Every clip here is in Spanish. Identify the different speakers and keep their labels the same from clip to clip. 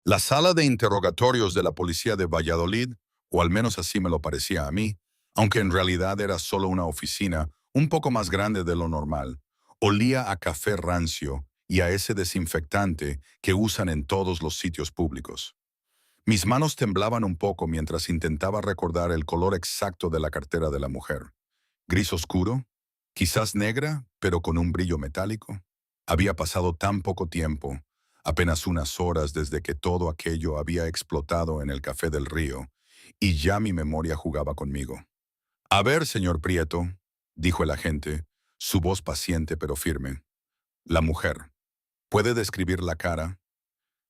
Speaker 1: La sala de interrogatorios de la policía de Valladolid, o al menos así me lo parecía a mí, aunque en realidad era solo una oficina un poco más grande de lo normal, olía a café rancio y a ese desinfectante que usan en todos los sitios públicos. Mis manos temblaban un poco mientras intentaba recordar el color exacto de la cartera de la mujer. Gris oscuro, quizás negra, pero con un brillo metálico. Había pasado tan poco tiempo, apenas unas horas desde que todo aquello había explotado en el Café del Río, y ya mi memoria jugaba conmigo. A ver, señor Prieto, dijo el agente, su voz paciente pero firme. La mujer. ¿Puede describir la cara?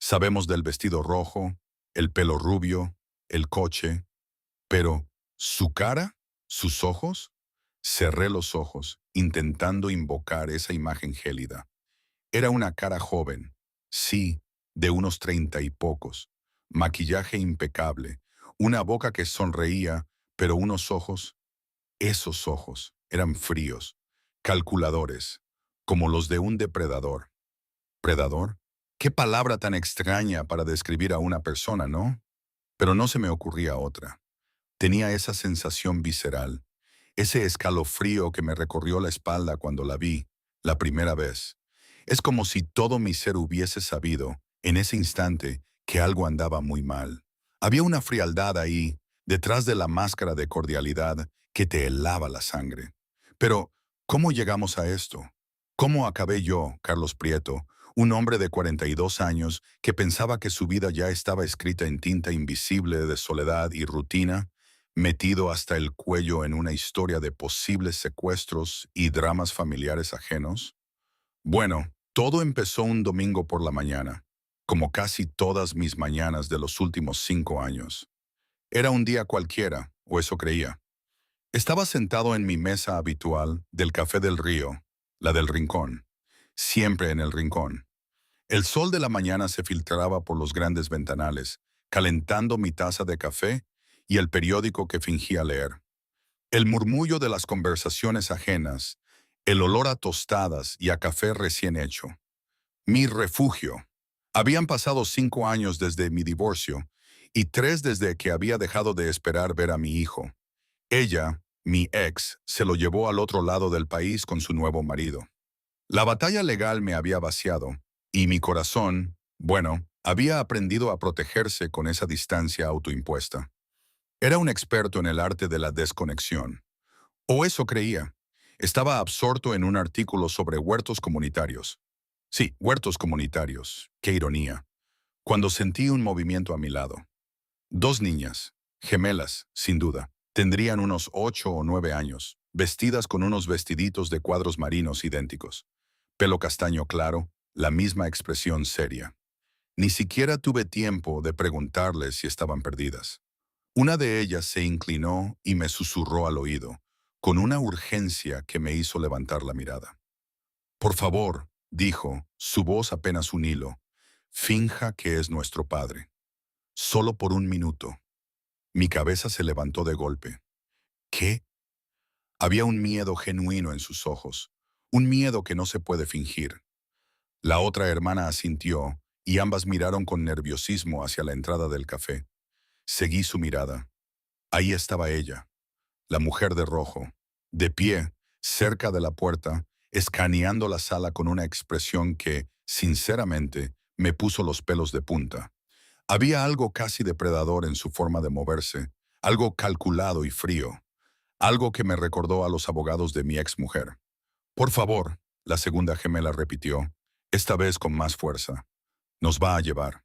Speaker 1: Sabemos del vestido rojo, el pelo rubio, el coche, pero ¿su cara? ¿Sus ojos? Cerré los ojos, intentando invocar esa imagen gélida. Era una cara joven, sí, de unos 30 y pocos, maquillaje impecable, una boca que sonreía, pero unos ojos, esos ojos, eran fríos, calculadores, como los de un depredador. ¿Predador? Qué palabra tan extraña para describir a una persona, ¿no? Pero no se me ocurría otra. Tenía esa sensación visceral, ese escalofrío que me recorrió la espalda cuando la vi, la primera vez. Es como si todo mi ser hubiese sabido, en ese instante, que algo andaba muy mal. Había una frialdad ahí, detrás de la máscara de cordialidad, que te helaba la sangre. Pero, ¿cómo llegamos a esto? ¿Cómo acabé yo, Carlos Prieto, un hombre de 42 años que pensaba que su vida ya estaba escrita en tinta invisible de soledad y rutina, metido hasta el cuello en una historia de posibles secuestros y dramas familiares ajenos? Bueno, todo empezó un domingo por la mañana, como casi todas mis mañanas de los últimos 5 años. Era un día cualquiera, o eso creía. Estaba sentado en mi mesa habitual del Café del Río, la del Rincón, siempre en el Rincón. El sol de la mañana se filtraba por los grandes ventanales, calentando mi taza de café y el periódico que fingía leer. El murmullo de las conversaciones ajenas, el olor a tostadas y a café recién hecho. Mi refugio. Habían pasado 5 años desde mi divorcio y 3 desde que había dejado de esperar ver a mi hijo. Ella, mi ex, se lo llevó al otro lado del país con su nuevo marido. La batalla legal me había vaciado, y mi corazón, bueno, había aprendido a protegerse con esa distancia autoimpuesta. Era un experto en el arte de la desconexión. O eso creía. Estaba absorto en un artículo sobre huertos comunitarios. Sí, huertos comunitarios. Qué ironía. Cuando sentí un movimiento a mi lado. 2 niñas, gemelas, sin duda. Tendrían unos 8 o 9 años, vestidas con unos vestiditos de cuadros marinos idénticos. Pelo castaño claro, la misma expresión seria. Ni siquiera tuve tiempo de preguntarles si estaban perdidas. Una de ellas se inclinó y me susurró al oído, con una urgencia que me hizo levantar la mirada. Por favor, dijo, su voz apenas un hilo, finja que es nuestro padre. Solo por un minuto. Mi cabeza se levantó de golpe. ¿Qué? Había un miedo genuino en sus ojos, un miedo que no se puede fingir. La otra hermana asintió, y ambas miraron con nerviosismo hacia la entrada del café. Seguí su mirada. Ahí estaba ella, la mujer de rojo, de pie, cerca de la puerta, escaneando la sala con una expresión que, sinceramente, me puso los pelos de punta. Había algo casi depredador en su forma de moverse, algo calculado y frío, algo que me recordó a los abogados de mi exmujer. Por favor, la segunda gemela repitió, esta vez con más fuerza. Nos va a llevar.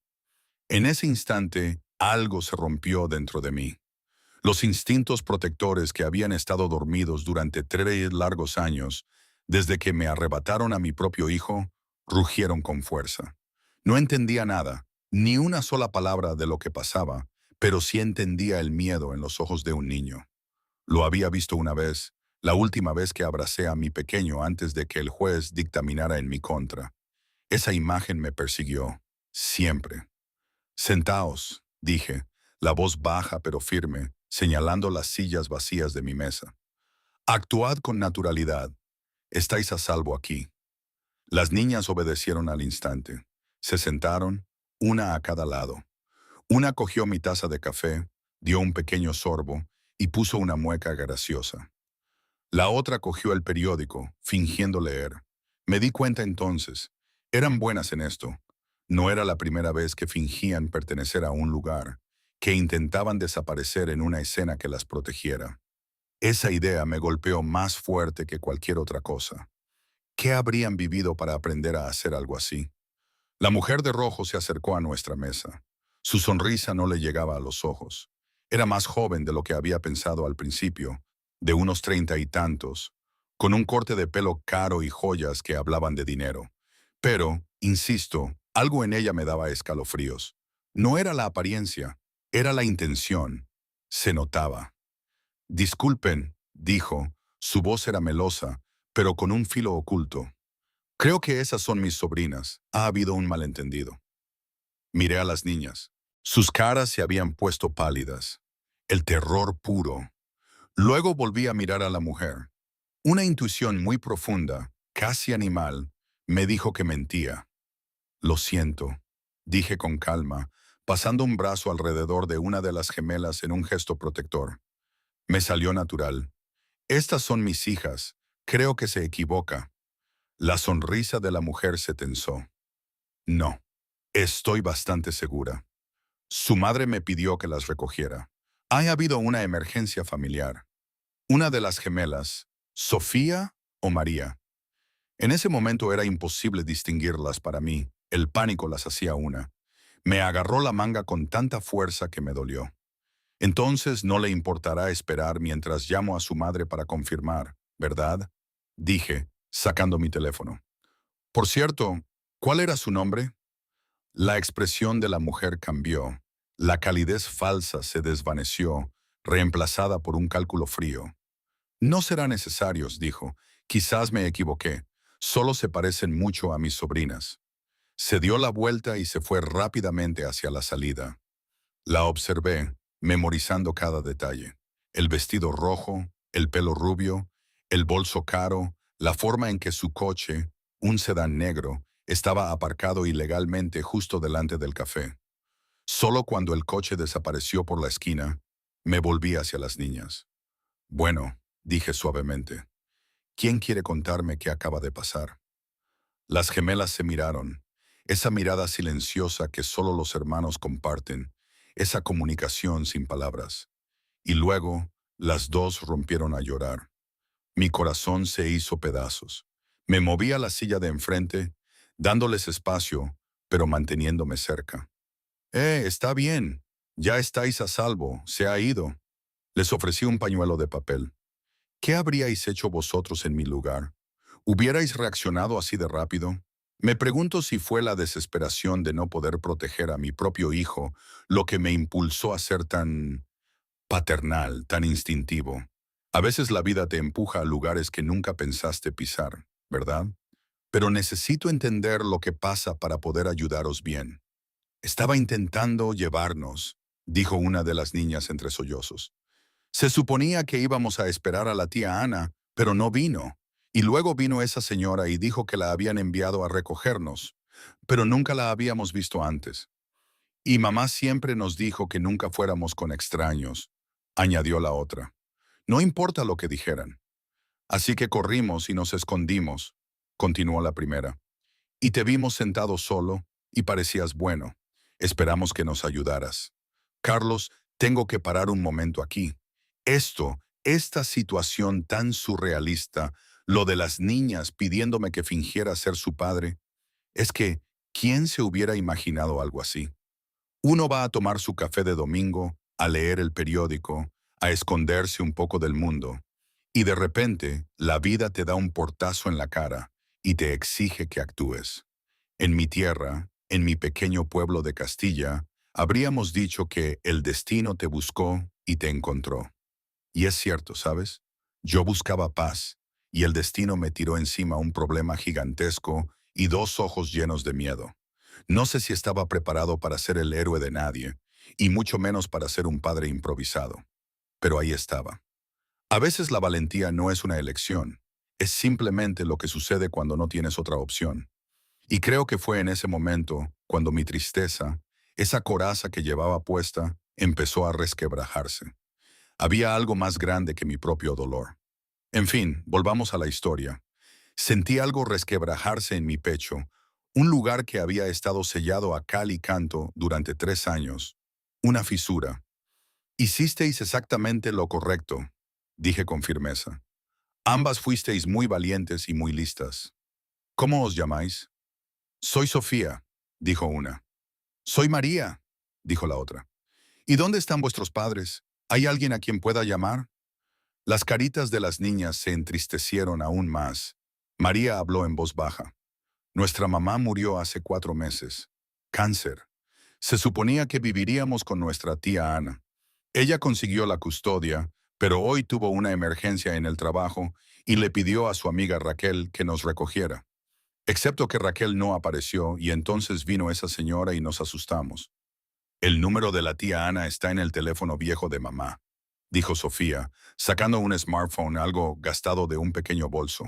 Speaker 1: En ese instante, algo se rompió dentro de mí. Los instintos protectores que habían estado dormidos durante 3 largos años, desde que me arrebataron a mi propio hijo, rugieron con fuerza. No entendía nada, ni una sola palabra de lo que pasaba, pero sí entendía el miedo en los ojos de un niño. Lo había visto una vez, la última vez que abracé a mi pequeño antes de que el juez dictaminara en mi contra. Esa imagen me persiguió, siempre. Sentaos, dije, la voz baja pero firme, señalando las sillas vacías de mi mesa. Actuad con naturalidad. Estáis a salvo aquí. Las niñas obedecieron al instante. Se sentaron, una a cada lado. Una cogió mi taza de café, dio un pequeño sorbo y puso una mueca graciosa. La otra cogió el periódico, fingiendo leer. Me di cuenta entonces. Eran buenas en esto. No era la primera vez que fingían pertenecer a un lugar, que intentaban desaparecer en una escena que las protegiera. Esa idea me golpeó más fuerte que cualquier otra cosa. ¿Qué habrían vivido para aprender a hacer algo así? La mujer de rojo se acercó a nuestra mesa. Su sonrisa no le llegaba a los ojos. Era más joven de lo que había pensado al principio, de unos 30 y tantos, con un corte de pelo caro y joyas que hablaban de dinero. Pero, insisto, algo en ella me daba escalofríos. No era la apariencia, era la intención. Se notaba. Disculpen, dijo. Su voz era melosa, pero con un filo oculto. Creo que esas son mis sobrinas. Ha habido un malentendido. Miré a las niñas. Sus caras se habían puesto pálidas. El terror puro. Luego volví a mirar a la mujer. Una intuición muy profunda, casi animal, me dijo que mentía. Lo siento, dije con calma, pasando un brazo alrededor de una de las gemelas en un gesto protector. Me salió natural. Estas son mis hijas. Creo que se equivoca. La sonrisa de la mujer se tensó. No, estoy bastante segura. Su madre me pidió que las recogiera. Ha habido una emergencia familiar. Una de las gemelas, Sofía o María. En ese momento era imposible distinguirlas para mí. El pánico las hacía una. Me agarró la manga con tanta fuerza que me dolió. Entonces no le importará esperar mientras llamo a su madre para confirmar, ¿verdad? Dije, sacando mi teléfono. Por cierto, ¿cuál era su nombre? La expresión de la mujer cambió. La calidez falsa se desvaneció, reemplazada por un cálculo frío. No será necesarios, dijo. Quizás me equivoqué. Solo se parecen mucho a mis sobrinas. Se dio la vuelta y se fue rápidamente hacia la salida. La observé, memorizando cada detalle. El vestido rojo, el pelo rubio, el bolso caro, la forma en que su coche, un sedán negro, estaba aparcado ilegalmente justo delante del café. Solo cuando el coche desapareció por la esquina, me volví hacia las niñas. Bueno, dije suavemente, ¿quién quiere contarme qué acaba de pasar? Las gemelas se miraron, esa mirada silenciosa que solo los hermanos comparten, esa comunicación sin palabras. Y luego, las dos rompieron a llorar. Mi corazón se hizo pedazos. Me moví a la silla de enfrente, dándoles espacio, pero manteniéndome cerca. Está bien. Ya estáis a salvo. Se ha ido. Les ofrecí un pañuelo de papel. ¿Qué habríais hecho vosotros en mi lugar? ¿Hubierais reaccionado así de rápido? Me pregunto si fue la desesperación de no poder proteger a mi propio hijo lo que me impulsó a ser tan paternal, tan instintivo. A veces la vida te empuja a lugares que nunca pensaste pisar, ¿verdad? Pero necesito entender lo que pasa para poder ayudaros bien. Estaba intentando llevarnos, dijo una de las niñas entre sollozos. Se suponía que íbamos a esperar a la tía Ana, pero no vino. Y luego vino esa señora y dijo que la habían enviado a recogernos, pero nunca la habíamos visto antes. Y mamá siempre nos dijo que nunca fuéramos con extraños, añadió la otra. No importa lo que dijeran. Así que corrimos y nos escondimos, continuó la primera. Y te vimos sentado solo y parecías bueno. Esperamos que nos ayudaras. Carlos, tengo que parar un momento aquí. Esta situación tan surrealista, lo de las niñas pidiéndome que fingiera ser su padre, es que, ¿quién se hubiera imaginado algo así? Uno va a tomar su café de domingo, a leer el periódico, a esconderse un poco del mundo, y de repente la vida te da un portazo en la cara y te exige que actúes. En mi tierra, en mi pequeño pueblo de Castilla, habríamos dicho que el destino te buscó y te encontró. Y es cierto, ¿sabes? Yo buscaba paz, y el destino me tiró encima un problema gigantesco y dos ojos llenos de miedo. No sé si estaba preparado para ser el héroe de nadie, y mucho menos para ser un padre improvisado. Pero ahí estaba. A veces la valentía no es una elección, es simplemente lo que sucede cuando no tienes otra opción. Y creo que fue en ese momento cuando mi tristeza, esa coraza que llevaba puesta, empezó a resquebrajarse. Había algo más grande que mi propio dolor. En fin, volvamos a la historia. Sentí algo resquebrajarse en mi pecho, un lugar que había estado sellado a cal y canto durante 3 años. Una fisura. Hicisteis exactamente lo correcto, dije con firmeza. Ambas fuisteis muy valientes y muy listas. ¿Cómo os llamáis? Soy Sofía, dijo una. Soy María, dijo la otra. ¿Y dónde están vuestros padres? ¿Hay alguien a quien pueda llamar? Las caritas de las niñas se entristecieron aún más. María habló en voz baja. Nuestra mamá murió hace 4 meses. Cáncer. Se suponía que viviríamos con nuestra tía Ana. Ella consiguió la custodia, pero hoy tuvo una emergencia en el trabajo y le pidió a su amiga Raquel que nos recogiera. Excepto que Raquel no apareció y entonces vino esa señora y nos asustamos. El número de la tía Ana está en el teléfono viejo de mamá, dijo Sofía, sacando un smartphone algo gastado de un pequeño bolso.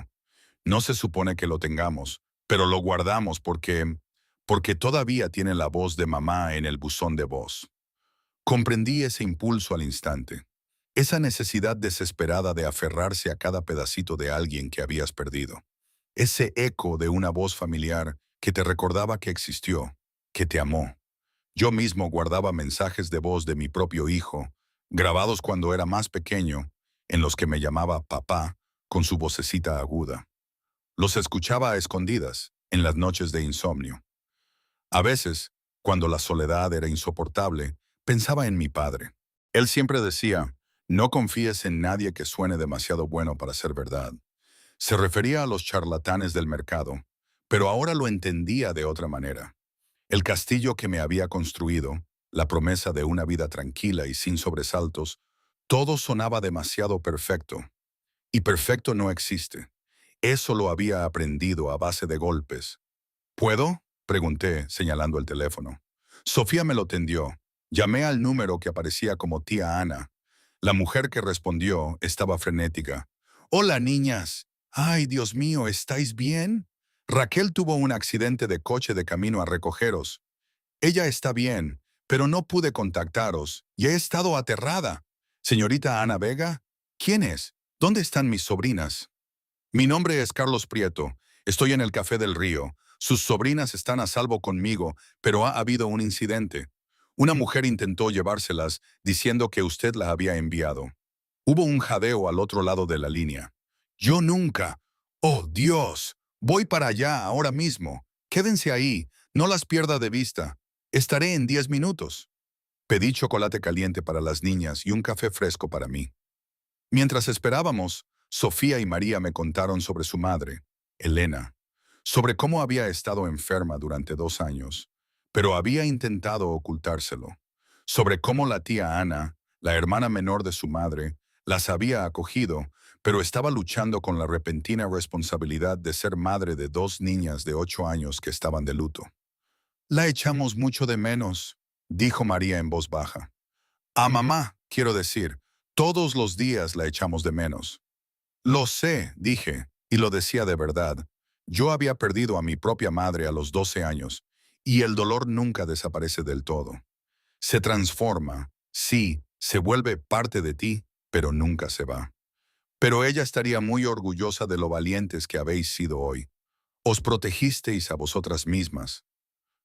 Speaker 1: No se supone que lo tengamos, pero lo guardamos porque todavía tiene la voz de mamá en el buzón de voz. Comprendí ese impulso al instante, esa necesidad desesperada de aferrarse a cada pedacito de alguien que habías perdido. Ese eco de una voz familiar que te recordaba que existió, que te amó. Yo mismo guardaba mensajes de voz de mi propio hijo, grabados cuando era más pequeño, en los que me llamaba papá, con su vocecita aguda. Los escuchaba a escondidas, en las noches de insomnio. A veces, cuando la soledad era insoportable, pensaba en mi padre. Él siempre decía, no confíes en nadie que suene demasiado bueno para ser verdad. Se refería a los charlatanes del mercado, pero ahora lo entendía de otra manera. El castillo que me había construido, la promesa de una vida tranquila y sin sobresaltos, todo sonaba demasiado perfecto. Y perfecto no existe. Eso lo había aprendido a base de golpes. ¿Puedo? Pregunté, señalando el teléfono. Sofía me lo tendió. Llamé al número que aparecía como tía Ana. La mujer que respondió estaba frenética. Hola, niñas. Ay, Dios mío, ¿estáis bien? Raquel tuvo un accidente de coche de camino a recogeros. Ella está bien, pero no pude contactaros y he estado aterrada. Señorita Ana Vega, ¿quién es? ¿Dónde están mis sobrinas? Mi nombre es Carlos Prieto. Estoy en el Café del Río. Sus sobrinas están a salvo conmigo, pero ha habido un incidente. Una mujer intentó llevárselas diciendo que usted la había enviado. Hubo un jadeo al otro lado de la línea. Yo nunca. ¡Oh, Dios! Voy para allá ahora mismo. Quédense ahí. No las pierda de vista. Estaré en 10 minutos. Pedí chocolate caliente para las niñas y un café fresco para mí. Mientras esperábamos, Sofía y María me contaron sobre su madre, Elena, sobre cómo había estado enferma durante 2 años, pero había intentado ocultárselo, sobre cómo la tía Ana, la hermana menor de su madre, las había acogido, pero estaba luchando con la repentina responsabilidad de ser madre de 2 niñas de 8 años que estaban de luto. La echamos mucho de menos, dijo María en voz baja. A mamá, quiero decir, todos los días la echamos de menos. Lo sé, dije, y lo decía de verdad. Yo había perdido a mi propia madre a los 12 años, y el dolor nunca desaparece del todo. Se transforma, sí, se vuelve parte de ti, pero nunca se va. Pero ella estaría muy orgullosa de lo valientes que habéis sido hoy. Os protegisteis a vosotras mismas.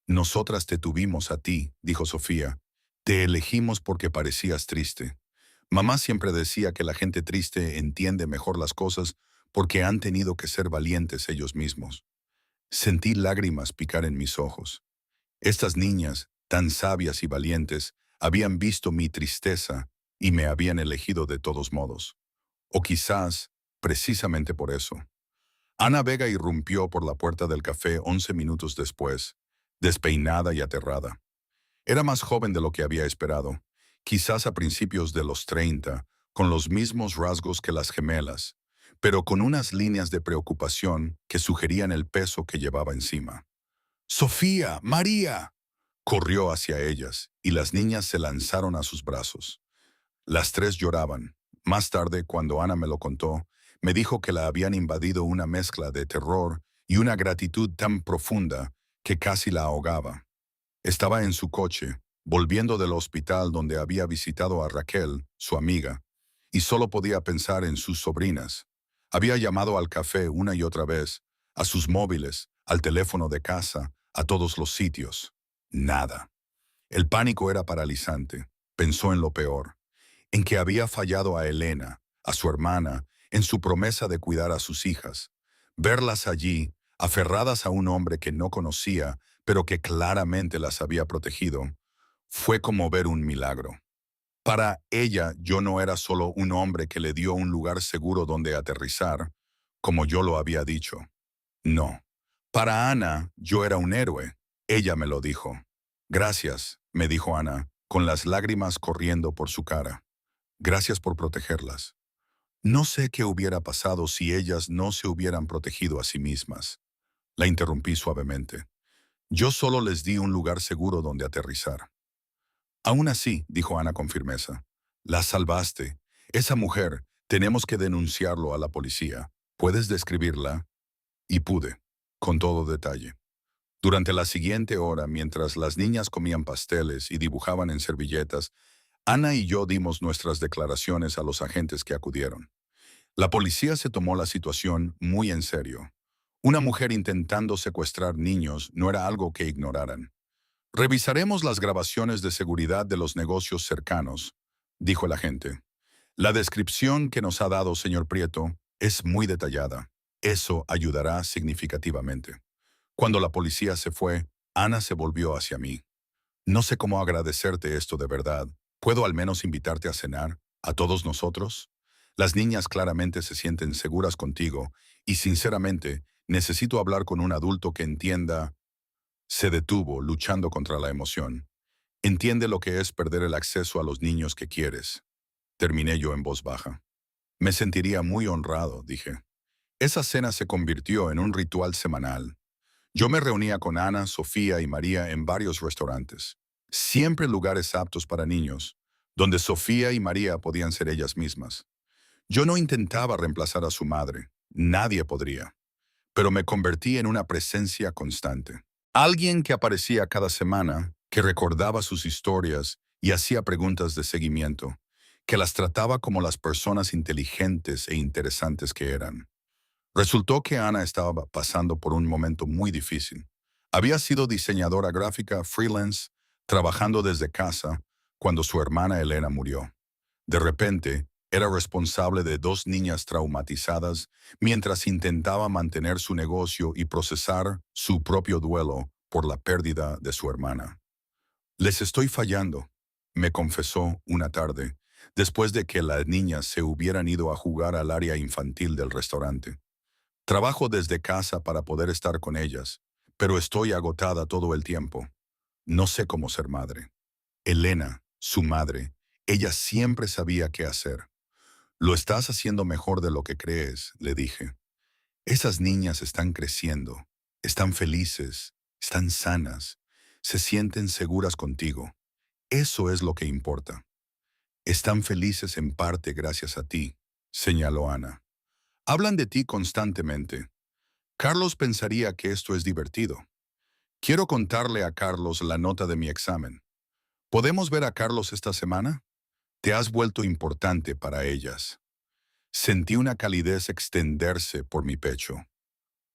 Speaker 1: Nosotras te tuvimos a ti, dijo Sofía. Te elegimos porque parecías triste. Mamá siempre decía que la gente triste entiende mejor las cosas porque han tenido que ser valientes ellos mismos. Sentí lágrimas picar en mis ojos. Estas niñas, tan sabias y valientes, habían visto mi tristeza y me habían elegido de todos modos. O quizás, precisamente por eso. Ana Vega irrumpió por la puerta del café 11 minutos después, despeinada y aterrada. Era más joven de lo que había esperado, quizás a principios de los 30, con los mismos rasgos que las gemelas, pero con unas líneas de preocupación que sugerían el peso que llevaba encima. ¡Sofía! ¡María! Corrió hacia ellas, y las niñas se lanzaron a sus brazos. Las tres lloraban. Más tarde, cuando Ana me lo contó, me dijo que la habían invadido una mezcla de terror y una gratitud tan profunda que casi la ahogaba. Estaba en su coche, volviendo del hospital donde había visitado a Raquel, su amiga, y solo podía pensar en sus sobrinas. Había llamado al café una y otra vez, a sus móviles, al teléfono de casa, a todos los sitios. Nada. El pánico era paralizante. Pensó en lo peor, en que había fallado a Elena, a su hermana, en su promesa de cuidar a sus hijas. Verlas allí, aferradas a un hombre que no conocía, pero que claramente las había protegido, fue como ver un milagro. Para ella, yo no era solo un hombre que le dio un lugar seguro donde aterrizar, como yo lo había dicho. No. Para Ana, yo era un héroe. Ella me lo dijo. Gracias, me dijo Ana, con las lágrimas corriendo por su cara. Gracias por protegerlas. No sé qué hubiera pasado si ellas no se hubieran protegido a sí mismas. La interrumpí suavemente. Yo solo les di un lugar seguro donde aterrizar. Aún así, dijo Ana con firmeza, la salvaste. Esa mujer, tenemos que denunciarlo a la policía. ¿Puedes describirla? Y pude, con todo detalle. Durante la siguiente hora, mientras las niñas comían pasteles y dibujaban en servilletas, Ana y yo dimos nuestras declaraciones a los agentes que acudieron. La policía se tomó la situación muy en serio. Una mujer intentando secuestrar niños no era algo que ignoraran. Revisaremos las grabaciones de seguridad de los negocios cercanos, dijo el agente. La descripción que nos ha dado señor Prieto es muy detallada. Eso ayudará significativamente. Cuando la policía se fue, Ana se volvió hacia mí. No sé cómo agradecerte esto de verdad. ¿Puedo al menos invitarte a cenar? ¿A todos nosotros? Las niñas claramente se sienten seguras contigo y, sinceramente, necesito hablar con un adulto que entienda. Se detuvo, luchando contra la emoción. Entiende lo que es perder el acceso a los niños que quieres. Terminé yo en voz baja. Me sentiría muy honrado, dije. Esa cena se convirtió en un ritual semanal. Yo me reunía con Ana, Sofía y María en varios restaurantes. Siempre lugares aptos para niños, donde Sofía y María podían ser ellas mismas. Yo no intentaba reemplazar a su madre. Nadie podría. Pero me convertí en una presencia constante. Alguien que aparecía cada semana, que recordaba sus historias y hacía preguntas de seguimiento, que las trataba como las personas inteligentes e interesantes que eran. Resultó que Ana estaba pasando por un momento muy difícil. Había sido diseñadora gráfica freelance, trabajando desde casa, cuando su hermana Elena murió. De repente, era responsable de dos niñas traumatizadas mientras intentaba mantener su negocio y procesar su propio duelo por la pérdida de su hermana. Les estoy fallando, me confesó una tarde, después de que las niñas se hubieran ido a jugar al área infantil del restaurante. Trabajo desde casa para poder estar con ellas, pero estoy agotada todo el tiempo. No sé cómo ser madre. Elena, su madre, ella siempre sabía qué hacer. Lo estás haciendo mejor de lo que crees, le dije. Esas niñas están creciendo, están felices, están sanas, se sienten seguras contigo. Eso es lo que importa. Están felices en parte gracias a ti, señaló Ana. Hablan de ti constantemente. Carlos pensaría que esto es divertido. Quiero contarle a Carlos la nota de mi examen. ¿Podemos ver a Carlos esta semana? Te has vuelto importante para ellas. Sentí una calidez extenderse por mi pecho.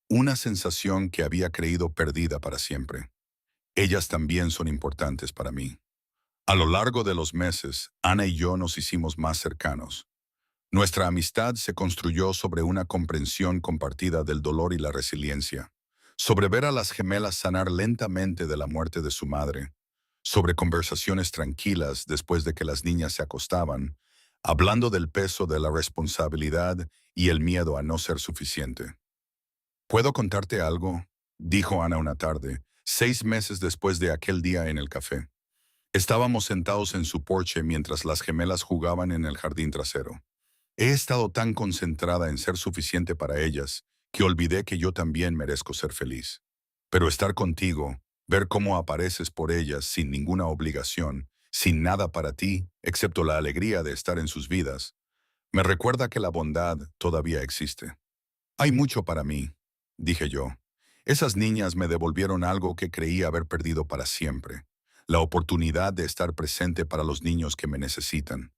Speaker 1: Una sensación que había creído perdida para siempre. Ellas también son importantes para mí. A lo largo de los meses, Ana y yo nos hicimos más cercanos. Nuestra amistad se construyó sobre una comprensión compartida del dolor y la resiliencia, sobre ver a las gemelas sanar lentamente de la muerte de su madre, sobre conversaciones tranquilas después de que las niñas se acostaban, hablando del peso de la responsabilidad y el miedo a no ser suficiente. ¿Puedo contarte algo?, dijo Ana una tarde, 6 meses después de aquel día en el café. Estábamos sentados en su porche mientras las gemelas jugaban en el jardín trasero. He estado tan concentrada en ser suficiente para ellas que olvidé que yo también merezco ser feliz. Pero estar contigo, ver cómo apareces por ellas sin ninguna obligación, sin nada para ti, excepto la alegría de estar en sus vidas, me recuerda que la bondad todavía existe. Hay mucho para mí, dije yo. Esas niñas me devolvieron algo que creí haber perdido para siempre, la oportunidad de estar presente para los niños que me necesitan.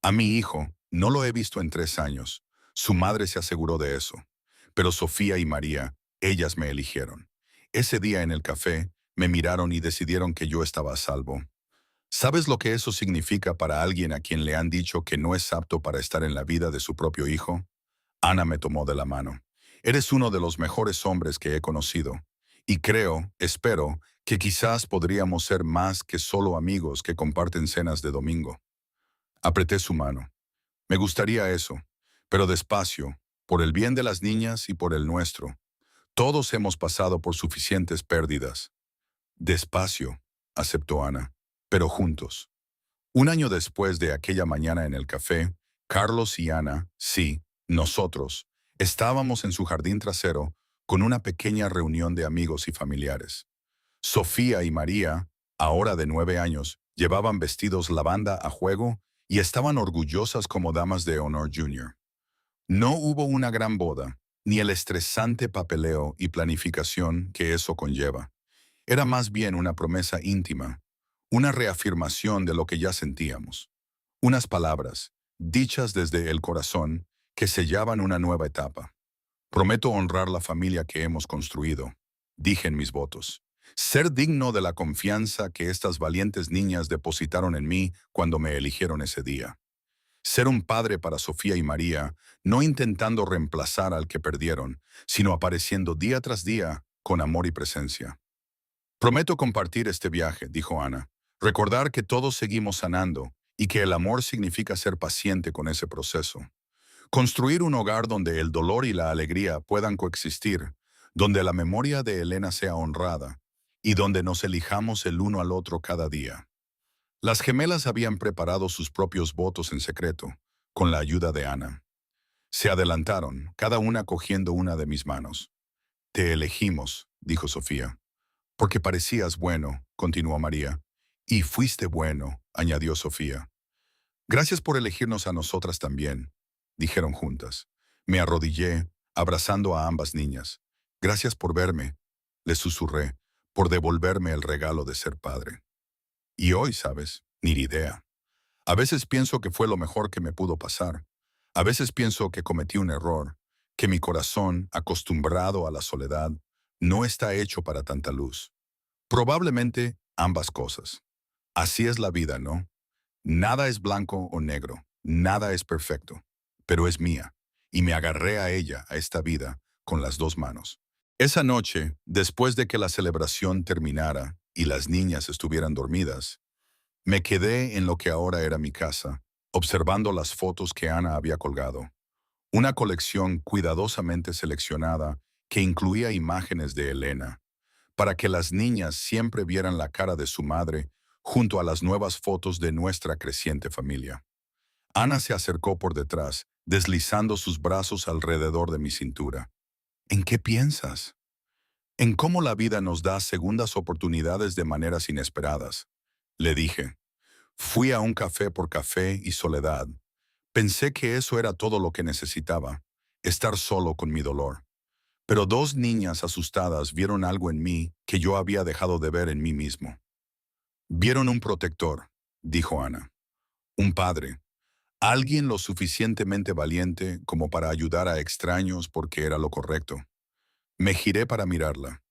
Speaker 1: A mi hijo no lo he visto en 3 años. Su madre se aseguró de eso. Pero Sofía y María, ellas me eligieron. Ese día en el café, me miraron y decidieron que yo estaba a salvo. ¿Sabes lo que eso significa para alguien a quien le han dicho que no es apto para estar en la vida de su propio hijo? Ana me tomó de la mano. Eres uno de los mejores hombres que he conocido. Y creo, espero, que quizás podríamos ser más que solo amigos que comparten cenas de domingo. Apreté su mano. Me gustaría eso, pero despacio, por el bien de las niñas y por el nuestro. Todos hemos pasado por suficientes pérdidas. Despacio, aceptó Ana, pero juntos. Un año después de aquella mañana en el café, Carlos y Ana, sí, nosotros, estábamos en su jardín trasero con una pequeña reunión de amigos y familiares. Sofía y María, ahora de 9 años, llevaban vestidos lavanda a juego y estaban orgullosas como damas de honor junior. No hubo una gran boda, ni el estresante papeleo y planificación que eso conlleva. Era más bien una promesa íntima, una reafirmación de lo que ya sentíamos. Unas palabras, dichas desde el corazón, que sellaban una nueva etapa. Prometo honrar la familia que hemos construido, dije en mis votos. Ser digno de la confianza que estas valientes niñas depositaron en mí cuando me eligieron ese día. Ser un padre para Sofía y María, no intentando reemplazar al que perdieron, sino apareciendo día tras día con amor y presencia. Prometo compartir este viaje, dijo Ana. Recordar que todos seguimos sanando y que el amor significa ser paciente con ese proceso. Construir un hogar donde el dolor y la alegría puedan coexistir, donde la memoria de Elena sea honrada y donde nos elijamos el uno al otro cada día. Las gemelas habían preparado sus propios votos en secreto, con la ayuda de Ana. Se adelantaron, cada una cogiendo una de mis manos. Te elegimos, dijo Sofía. Porque parecías bueno, continuó María. Y fuiste bueno, añadió Sofía. Gracias por elegirnos a nosotras también, dijeron juntas. Me arrodillé, abrazando a ambas niñas. Gracias por verme, les susurré, por devolverme el regalo de ser padre. Y hoy, ¿sabes? Ni idea. A veces pienso que fue lo mejor que me pudo pasar. A veces pienso que cometí un error, que mi corazón, acostumbrado a la soledad, no está hecho para tanta luz. Probablemente ambas cosas. Así es la vida, ¿no? Nada es blanco o negro, nada es perfecto, pero es mía, y me agarré a ella, a esta vida, con las dos manos. Esa noche, después de que la celebración terminara y las niñas estuvieran dormidas, me quedé en lo que ahora era mi casa, observando las fotos que Ana había colgado. Una colección cuidadosamente seleccionada que incluía imágenes de Elena, para que las niñas siempre vieran la cara de su madre junto a las nuevas fotos de nuestra creciente familia. Ana se acercó por detrás, deslizando sus brazos alrededor de mi cintura. ¿En qué piensas? En cómo la vida nos da segundas oportunidades de maneras inesperadas. Le dije. Fui a un café por café y soledad. Pensé que eso era todo lo que necesitaba, estar solo con mi dolor. Pero dos niñas asustadas vieron algo en mí que yo había dejado de ver en mí mismo. Vieron un protector, dijo Ana. Un padre. Alguien lo suficientemente valiente como para ayudar a extraños porque era lo correcto. Me giré para mirarla.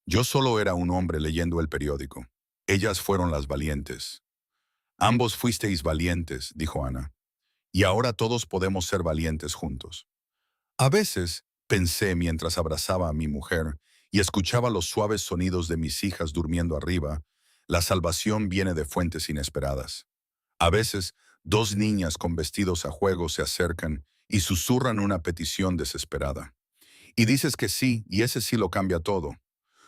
Speaker 1: Yo solo era un hombre leyendo el periódico. Ellas fueron las valientes. Ambos fuisteis valientes, dijo Ana. Y ahora todos podemos ser valientes juntos. A veces, pensé mientras abrazaba a mi mujer y escuchaba los suaves sonidos de mis hijas durmiendo arriba, la salvación viene de fuentes inesperadas. A veces, dos niñas con vestidos a juego se acercan y susurran una petición desesperada. Y dices que sí, y ese sí lo cambia todo.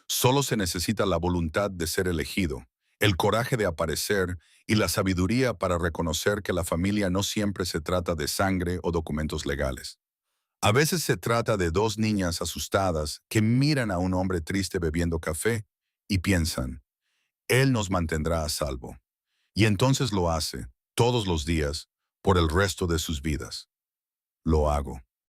Speaker 1: Solo se necesita la voluntad de ser elegido, el coraje de aparecer y la sabiduría para reconocer que la familia no siempre se trata de sangre o documentos legales. A veces se trata de dos niñas asustadas que miran a un hombre triste bebiendo café y piensan, él nos mantendrá a salvo. Y entonces lo hace, todos los días, por el resto de sus vidas. Lo hago.